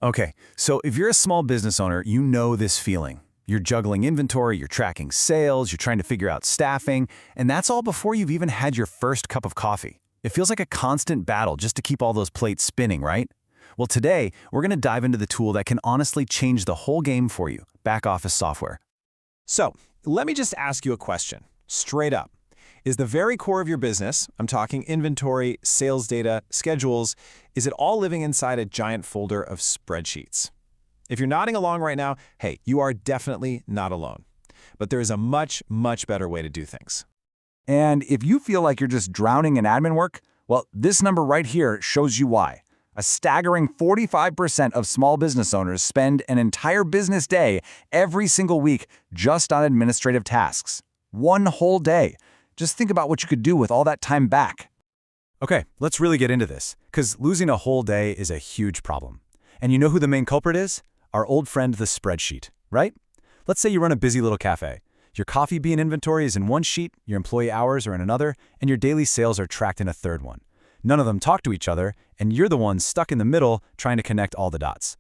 Okay, so if you're a small business owner, you know this feeling. You're juggling inventory, you're tracking sales, you're trying to figure out staffing, and that's all before you've even had your first cup of coffee. It feels like a constant battle just to keep all those plates spinning, right? Well, today, we're going to dive into the tool that can honestly change the whole game for you, back office software. So, let me just ask you a question, straight up. Is the very core of your business, I'm talking inventory, sales data, schedules, is it all living inside a giant folder of spreadsheets? If you're nodding along right now, hey, you are definitely not alone. But there is a much, much better way to do things. And if you feel like you're just drowning in admin work, well, this number right here shows you why. A staggering 45% of small business owners spend an entire business day every single week just on administrative tasks. One whole day. Just think about what you could do with all that time back. Okay, let's really get into this, because losing a whole day is a huge problem. And you know who the main culprit is? Our old friend, the spreadsheet, right? Let's say you run a busy little cafe. Your coffee bean inventory is in one sheet, your employee hours are in another, and your daily sales are tracked in a third one. None of them talk to each other, and you're the one stuck in the middle trying to connect all the dots.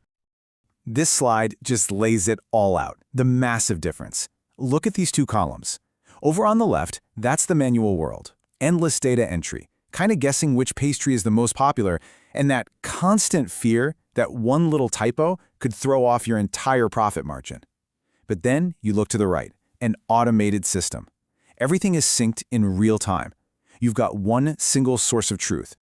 This slide just lays it all out, the massive difference. Look at these two columns. Over on the left, that's the manual world. Endless data entry, kind of guessing which pastry is the most popular, and that constant fear that one little typo could throw off your entire profit margin. But then you look to the right, an automated system. Everything is synced in real time. You've got one single source of truth.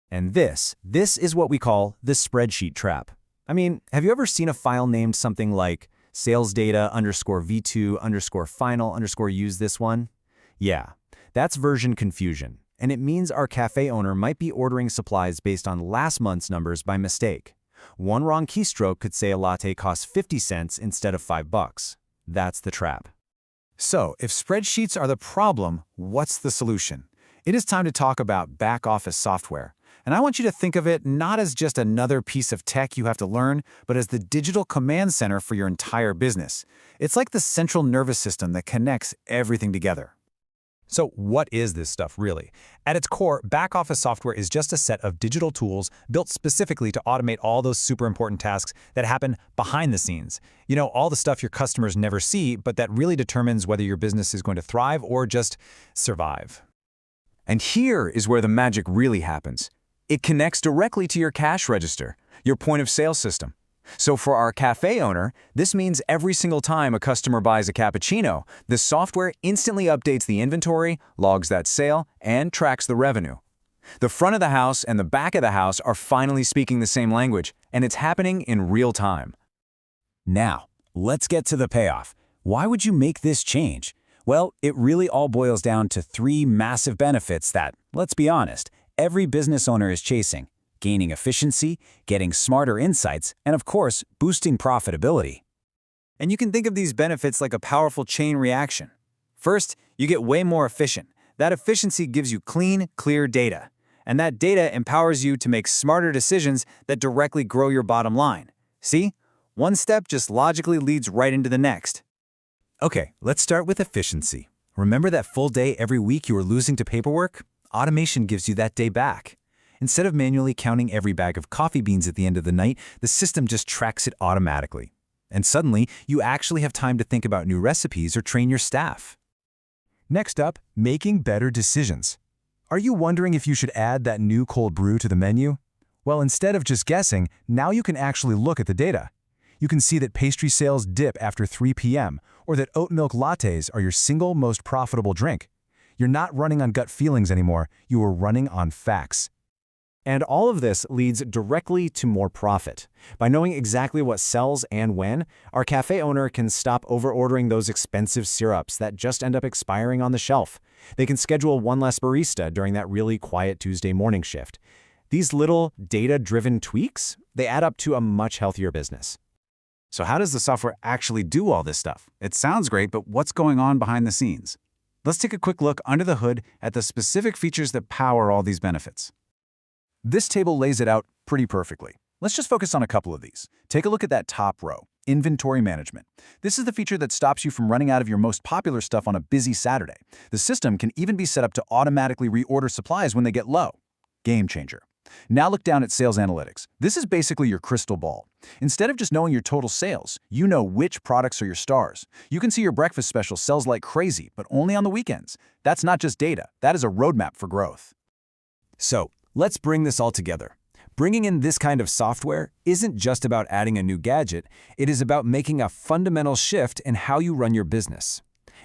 And this is what we call the spreadsheet trap. I mean, have you ever seen a file named something like sales data _v2 _final use this one? Yeah, that's version confusion. And it means our cafe owner might be ordering supplies based on last month's numbers by mistake. One wrong keystroke could say a latte costs 50 cents instead of $5. That's the trap. So, if spreadsheets are the problem, what's the solution? It is time to talk about back office software. And I want you to think of it not as just another piece of tech you have to learn, but as the digital command center for your entire business. It's like the central nervous system that connects everything together. So what is this stuff really? At its core, back office software is just a set of digital tools built specifically to automate all those super important tasks that happen behind the scenes. You know, all the stuff your customers never see, but that really determines whether your business is going to thrive or just survive. And here is where the magic really happens. It connects directly to your cash register, your point of sale system. So for our cafe owner, this means every single time a customer buys a cappuccino, the software instantly updates the inventory, logs that sale, and tracks the revenue. The front of the house and the back of the house are finally speaking the same language, and it's happening in real time. Now, let's get to the payoff. Why would you make this change? Well, it really all boils down to three massive benefits that, let's be honest, every business owner is chasing: gaining efficiency, getting smarter insights, and of course, boosting profitability. And you can think of these benefits like a powerful chain reaction. First, you get way more efficient. That efficiency gives you clean, clear data. And that data empowers you to make smarter decisions that directly grow your bottom line. See? One step just logically leads right into the next. Okay, let's start with efficiency. Remember that full day every week you were losing to paperwork? Automation gives you that day back. Instead of manually counting every bag of coffee beans at the end of the night, the system just tracks it automatically. And suddenly, you actually have time to think about new recipes or train your staff. Next up, making better decisions. Are you wondering if you should add that new cold brew to the menu? Well, instead of just guessing, now you can actually look at the data. You can see that pastry sales dip after 3 p.m., or that oat milk lattes are your single most profitable drink. You're not running on gut feelings anymore, you are running on facts. And all of this leads directly to more profit. By knowing exactly what sells and when, our cafe owner can stop over-ordering those expensive syrups that just end up expiring on the shelf. They can schedule one less barista during that really quiet Tuesday morning shift. These little data-driven tweaks, they add up to a much healthier business. So how does the software actually do all this stuff? It sounds great, but what's going on behind the scenes? Let's take a quick look under the hood at the specific features that power all these benefits. This table lays it out pretty perfectly. Let's just focus on a couple of these. Take a look at that top row, inventory management. This is the feature that stops you from running out of your most popular stuff on a busy Saturday. The system can even be set up to automatically reorder supplies when they get low. Game changer. Now look down at Sales Analytics. This is basically your crystal ball. Instead of just knowing your total sales, you know which products are your stars. You can see your breakfast special sells like crazy, but only on the weekends. That's not just data, that is a roadmap for growth. So, let's bring this all together. Bringing in this kind of software isn't just about adding a new gadget, it is about making a fundamental shift in how you run your business.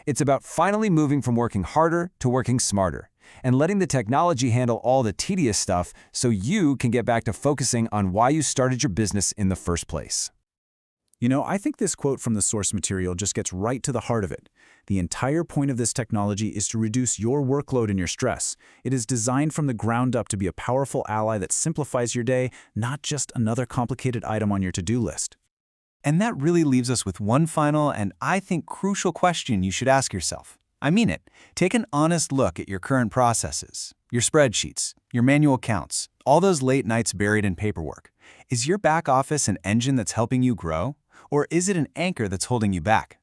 It's about finally moving from working harder to working smarter, and letting the technology handle all the tedious stuff so you can get back to focusing on why you started your business in the first place. You know, I think this quote from the source material just gets right to the heart of it. The entire point of this technology is to reduce your workload and your stress. It is designed from the ground up to be a powerful ally that simplifies your day, not just another complicated item on your to-do list. And that really leaves us with one final and I think crucial question you should ask yourself. I mean it. Take an honest look at your current processes, your spreadsheets, your manual accounts, all those late nights buried in paperwork. Is your back office an engine that's helping you grow? Or is it an anchor that's holding you back?